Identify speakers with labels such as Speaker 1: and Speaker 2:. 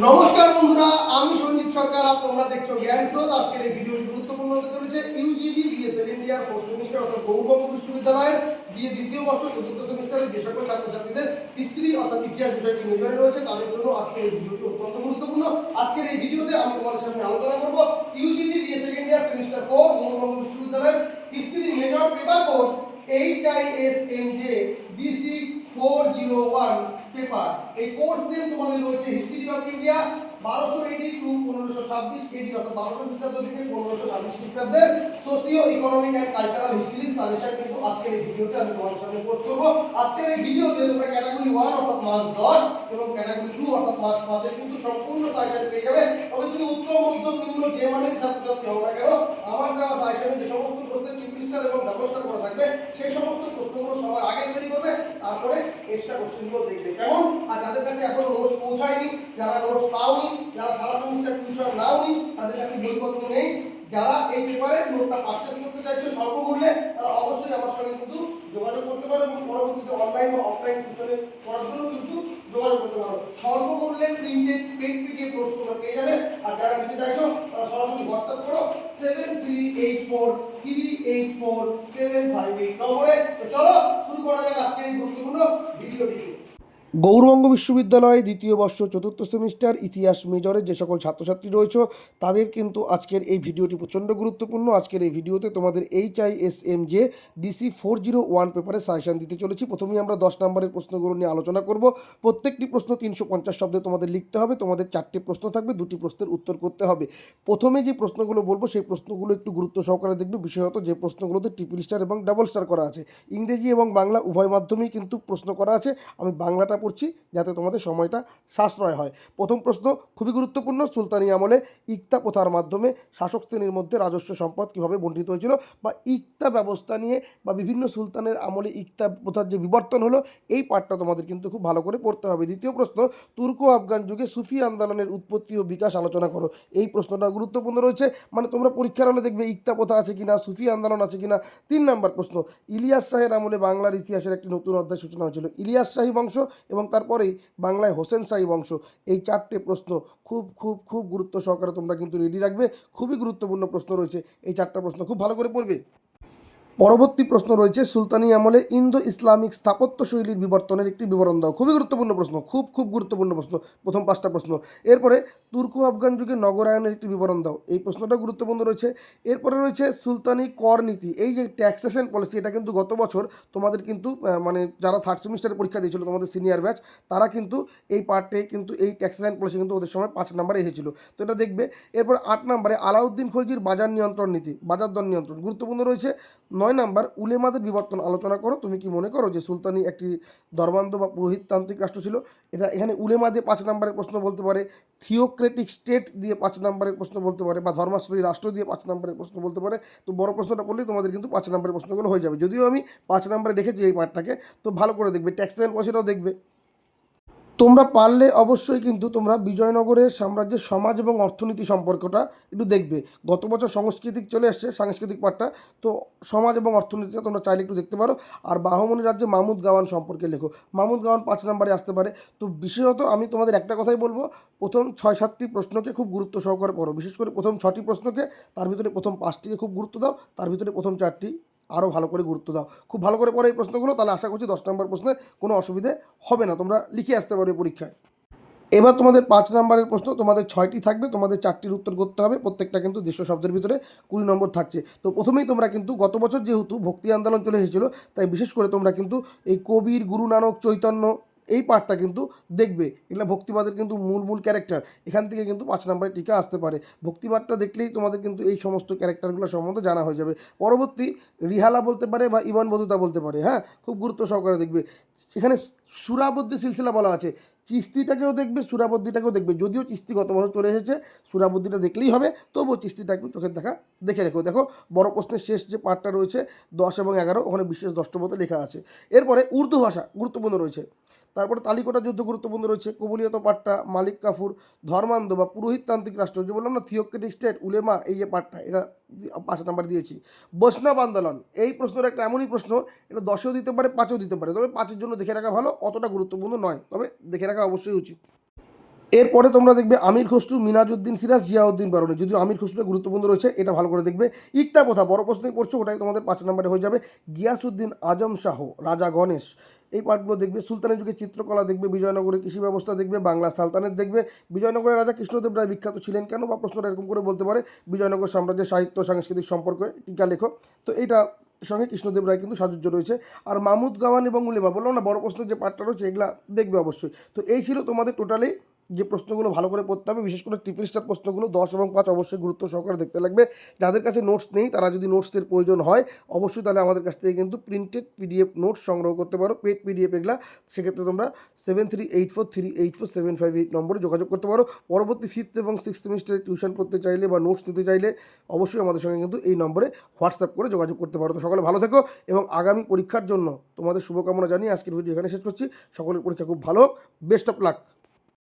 Speaker 1: নমস্কার বন্ধুরা, আমি সঞ্জিত সরকার আর তোমরা দেখছো জ্ঞান স্রোত। আজকের এই ভিডিওটি গুরুত্বপূর্ণ হতে চলেছে। UGB BA second year fourth semester অর্থাৎ গৌরবঙ্গ বিশ্ববিদ্যালয়ের বিএ দ্বিতীয় বর্ষ চতুর্থ সেমিস্টারে যে সকল ছাত্রছাত্রীদের হিস্ট্রি অর্থাৎ ইতিহাস বিষয়টি মেজরে রয়েছে তাদের জন্য আজকের এই ভিডিওটি অত্যন্ত গুরুত্বপূর্ণ। আজকের এই ভিডিওতে আমি তোমাদের সামনে আলোচনা করব UGB BA second year semester 4 Gour Banga বিশ্ববিদ্যালয়ের history major paper code HISMJ BC 401 paper. এই কোর্স নেম তোমাদের রয়েছে history of India 1200 AD to 1526 AD অর্থাৎ 1200 খ্রিস্টাব্দ থেকে 1526 খ্রিস্টাব্দের socio economic and cultural history suggestion কিন্তু আজকের এই ভিডিওতে আমি তোমাদের সামনে পোস্ট করব। আজকের এই ভিডিওতে তোমরা ক্যাটাগরি 1 অর্থাৎ মার্কস 10 এবং ক্যাটাগরি 2 অর্থাৎ মার্কস 5 এর কিন্তু সম্পূর্ণ সাজেশন পেয়ে যাবে। তবে তুমি উচ্চ মধ্যম নিম্ন যে মানের ছাত্রছাত্রী হও না কেন, আমার দেওয়া সাজেশনে যে সমস্ত প্রশ্নের ট্রিপল স্টার এবং ডাবল স্টার করা থাকবে সেই সমস্ত প্রশ্নগুলো সবার আগে তৈরি করবে, তারপরে এক্সট্রা কোশ্চেনগুলো দেখবে কেমন। আর যাদের কাছে এখনো নোটস পৌঁছায়নি, যারা নোটস পাওনি, যারা সারা সেমিস্টার টিউশন নাওনি, তাদের কাছে বইপত্র নেই, যারা এই পেপারে নোটটা পারচেজ করতে চাইছো স্বল্প মূল্যে, তারা অবশ্যই আমার সঙ্গে কিন্তু যোগাযোগ করতে পারো এবং পরবর্তীতে অনলাইন বা অফলাইন টিউশনে করার জন্য কিন্তু যোগাযোগ করতে পারো। স্বল্প মূল্যে প্রিন্টেড পেড পিডিএফ নোটস তোমরা পেয়ে যাবে। আর যারা নিতে চাইছো তারা সরাসরি হোয়াটসঅ্যাপ করো 7384384758 নম্বরে। তো চলো শুরু করা যাক আজকে এই গুরুত্বপূর্ণ ভিডিওটি। গৌরবঙ্গ বিশ্ববিদ্যালয়ে দ্বিতীয় বর্ষ চতুর্থ সেমিস্টার ইতিহাস মেজরে যে সকল ছাত্রছাত্রী রয়েছে তাদের কিন্তু আজকের এই ভিডিওটি প্রচণ্ড গুরুত্বপূর্ণ। আজকের এই ভিডিওতে তোমাদের HISMJ DC 401 পেপারে সাজেশন দিতে চলেছি। প্রথমেই আমরা 10 নম্বরের প্রশ্নগুলো নিয়ে আলোচনা করব। প্রত্যেকটি প্রশ্ন 350 শব্দে তোমাদের লিখতে হবে। তোমাদের 4টি প্রশ্ন থাকবে, 2টি প্রশ্নের উত্তর করতে হবে। প্রথমে যে প্রশ্নগুলো বলবো সেই প্রশ্নগুলো একটু গুরুত্ব সহকারে দেখবে, বিশেষত যে প্রশ্নগুলোতে ট্রিপল স্টার এবং ডাবল স্টার করা আছে। ইংরেজি এবং বাংলা উভয় মাধ্যমেই কিন্তু প্রশ্ন করা আছে। আমি বাংলাটা পড়ছি যাতে তোমাদের সময়টা সাশ্রয় হয়। প্রথম প্রশ্ন খুবই গুরুত্বপূর্ণ। সুলতানি আমলে ইক্তা প্রথার মাধ্যমে শাসক শ্রেণীর মধ্যে রাজস্ব সম্পদ কীভাবে বণ্টিত হয়েছিল, বা ইক্তা ব্যবস্থা নিয়ে বা বিভিন্ন সুলতানের আমলে ইক্তা প্রথার যে বিবর্তন হলো এই পাঠটা তোমাদের কিন্তু খুব ভালো করে পড়তে হবে। দ্বিতীয় প্রশ্ন তুর্ক আফগান যুগে সুফি আন্দোলনের উৎপত্তি ও বিকাশ আলোচনা করো। এই প্রশ্নটা গুরুত্বপূর্ণ রয়েছে, মানে তোমরা পরীক্ষার হলে দেখবে ইক্তা প্রথা আছে কিনা, সুফি আন্দোলন আছে কিনা। 3 নম্বর প্রশ্ন ইলিয়াস শাহের আমলে বাংলার ইতিহাসের একটি নতুন অধ্যায় সূচনা হয়েছিল। ইলিয়াস শাহী বংশ এবং তারপরেই বাংলায় হোসেন শাহী বংশ। এই 4টে প্রশ্ন খুব খুব খুব গুরুত্ব সহকারে তোমরা কিন্তু রেডি রাখবে। খুবই গুরুত্বপূর্ণ প্রশ্ন রয়েছে, এই 4টা প্রশ্ন খুব ভালো করে পড়বে। পরবর্তী প্রশ্ন রয়েছে সুলতানি আমলে ইন্দো ইসলামিক স্থাপত্য শৈলীর বিবর্তনের একটি বিবরণ দাও। খুবই গুরুত্বপূর্ণ প্রশ্ন, খুব খুব গুরুত্বপূর্ণ প্রশ্ন, প্রথম 5টা প্রশ্ন। এরপরে তুর্কো আফগান যুগে নগরায়নের একটি বিবরণ দাও। এই প্রশ্নটা গুরুত্বপূর্ণ রয়েছে। এরপরে রয়েছে সুলতানি কর নীতি, এই যে ট্যাক্সেশন পলিসি, এটা কিন্তু গত বছর তোমাদের কিন্তু মানে যারা থার্ড সেমিস্টারের পরীক্ষা দিয়েছিল তোমাদের সিনিয়র ব্যাচ, তারা কিন্তু এই পার্টে কিন্তু এই ট্যাক্সেশন পলিসি কিন্তু ওদের সময় 5 নম্বরে এসেছিল, তো এটা দেখবে। এরপর 8 নম্বরে আলাউদ্দিন খলজির বাজার নিয়ন্ত্রণ নীতি, বাজার দর নিয়ন্ত্রণ গুরুত্বপূর্ণ রয়েছে। 9 নম্বর উলেমাদের বিবর্তন আলোচনা করো। তুমি কি মনে করো যে সুলতানি একটি ধর্মান্ধ বা পুরোহিততান্ত্রিক রাষ্ট্র ছিল? এটা এখানে উলেমা দিয়ে 5 নম্বরের প্রশ্ন বলতে পারে, থিওক্রেটিক স্টেট দিয়ে 5 নম্বরের প্রশ্ন বলতে পারে, বা ধর্মাশ্রয়ী রাষ্ট্র দিয়ে 5 নম্বরের প্রশ্ন বলতে পারে। তো বড় প্রশ্নটা বললেই তোমাদের কিন্তু 5 নম্বরের প্রশ্নগুলো হয়ে যাবে। যদিও আমি 5 নম্বরে রেখেছি এই পার্টটাকে, তো ভালো করে দেখবে, ট্যাক্সেশন পয়সাটাও দেখবে। তোমরা পারলে অবশ্যই কিন্তু তোমরা বিজয়নগরের সাম্রাজ্যের সমাজ এবং অর্থনীতি সম্পর্কটা একটু দেখবে। গত বছর সাংস্কৃতিক চলে এসছে, সাংস্কৃতিক পাঠটা, তো সমাজ এবং অর্থনীতিটা তোমরা চাইলে একটু দেখতে পারো। আর বাহমনি রাজ্যে মাহমুদ গাওয়ান সম্পর্কে লেখো। মাহমুদ গাওয়ান 5 নম্বরে আসতে পারে। তো বিশেষত আমি তোমাদের একটা কথাই বলবো, প্রথম 6-7টি প্রশ্নকে খুব গুরুত্ব সহকারে পড়ো, বিশেষ করে প্রথম 6টি প্রশ্নকে, তার ভিতরে প্রথম 5টিকে খুব গুরুত্ব দাও, তার ভিতরে প্রথম 4টি আরও ভালো করে গুরুত্ব দাও। খুব ভালো করে পড়ো এই প্রশ্নগুলো, তাহলে আশা করছি 10 নম্বর প্রশ্নে কোনো অসুবিধে হবে না, তোমরা লিখে আসতে পারবে পরীক্ষায়। এবার তোমাদের 5 নম্বরের প্রশ্ন, তোমাদের 6টি থাকবে, তোমাদের 4টির উত্তর করতে হবে। প্রত্যেকটা কিন্তু 150 শব্দের ভিতরে 20 নম্বর থাকছে। তো প্রথমেই তোমরা কিন্তু গত বছর যেহেতু ভক্তি আন্দোলন চলে এসেছিলো, তাই বিশেষ করে তোমরা কিন্তু এই কবির, গুরু নানক, চৈতন্য এই পার্টটা কিন্তু দেখবে। এগুলো ভক্তিবাদের কিন্তু মূল ক্যারেক্টার, এখান থেকে কিন্তু 5 নম্বরের টিকা আসতে পারে। ভক্তিবাদটা দেখলেই তোমাদের কিন্তু এই সমস্ত ক্যারেক্টারগুলো সম্বন্ধে জানা হয়ে যাবে। পরবর্তী রিহালা বলতে পারে বা ইবন বতুতা বলতে পারে, হ্যাঁ, খুব গুরুত্ব সহকারে দেখবে। এখানে সুরাবদ্দি সিলসিলা বলা আছে, চিস্তিটাকেও দেখবে, সুরাবদ্দিটাকেও দেখবে। যদিও চিস্তি গত বছর চলে এসেছে, সুরাবদ্দিটা দেখলেই হবে, তবুও চিস্তিটা একটু চোখের দেখা দেখে রেখো। দেখো বড় প্রশ্নের শেষ যে পার্টটা রয়েছে 10 এবং 11, ওখানে বিশেষ দ্রষ্টব্যতে লেখা আছে। এরপরে উর্দু ভাষা গুরুত্বপূর্ণ রয়েছে। তারপরে তালিকোটা যুদ্ধ গুরুত্বপূর্ণ রয়েছে। কবুলিয়ত পাঠটা, মালিক কাফুর, ধর্মান্ধ বা পুরোহিততান্ত্রিক রাষ্ট্র, যে বললাম না থিওক্রেটিক স্টেট, উলেমা, এই যে পাঠটা, এটা 5 নাম্বার দিয়েছি। বৈষ্ণব আন্দোলন, এই প্রশ্নটা একটা এমনই প্রশ্ন, এটা 10এও দিতে পারে, 5এও দিতে পারে, তবে 5-এর জন্য দেখে রাখা ভালো, অতটা গুরুত্বপূর্ণ নয়, তবে দেখে রাখা অবশ্যই উচিত। এরপরে তোমরা দেখবে আমির খসরু, মিনাজউদ্দিন সিরাজ, জিয়াউদ্দিন বারুনি। যদিও আমির খসরুটা গুরুত্বপূর্ণ রয়েছে, এটা ভালো করে দেখবে। ইকতা প্রথা বড় প্রশ্নই পড়ছো, ওটাই তোমাদের 5 নম্বরে হয়ে যাবে। গিয়াসউদ্দিন আজম শাহ, রাজা গণেশ, এই পাঠগুলো দেখবে। সুলতানের যুগে চিত্রকলা দেখবে। বিজয়নগরের কৃষি ব্যবস্থা দেখবে। বাংলা সালতানেত দেখবে। বিজয়নগরের রাজা কৃষ্ণদেব রায় বিখ্যাত ছিলেন কেন, বা প্রশ্নটা এরকম করে বলতে পারে বিজয়নগর সাম্রাজ্যের সাহিত্য সাংস্কৃতিক সম্পর্কে টিকা লেখো। তো এইটা সঙ্গে কৃষ্ণদেব রায় কিন্তু সাজুজ্য রয়েছে। আর মাহমুদ গাওয়ান এবং উলেমা, বললাম না বড় প্রশ্ন যে পাঠটা রয়েছে এগুলা দেখবে অবশ্যই। তো এই ছিল তোমাদের টোটালি যে প্রশ্নগুলো ভালো করে পড়তে হবে, বিশেষ করে ট্রিপল স্টার প্রশ্নগুলো 10 এবং 5 অবশ্যই গুরুত্ব সহকারে দেখতে লাগবে। যাদের কাছে নোটস নেই তারা যদি নোটসের প্রয়োজন হয় অবশ্যই তাহলে আমাদের কাছ থেকে কিন্তু প্রিন্টেড পিডিএফ নোটস সংগ্রহ করতে পারো, পেড পিডিএফ এগুলা। সেক্ষেত্রে তোমরা 7384384758 নম্বরে যোগাযোগ করতে পারো। পরবর্তী 5th এবং 6th সেমিস্টারে টিউশন পড়তে চাইলে বা নোটস নিতে চাইলে অবশ্যই আমাদের সঙ্গে কিন্তু এই নম্বরে হোয়াটসঅ্যাপ করে যোগাযোগ করতে পারো। তো সকলে ভালো থেকো এবং আগামী পরীক্ষার জন্য তোমাদের শুভকামনা জানিয়ে আজকের ভিডিও এখানে শেষ করছি। সকলের পরীক্ষা খুব ভালো হোক। Best of luck.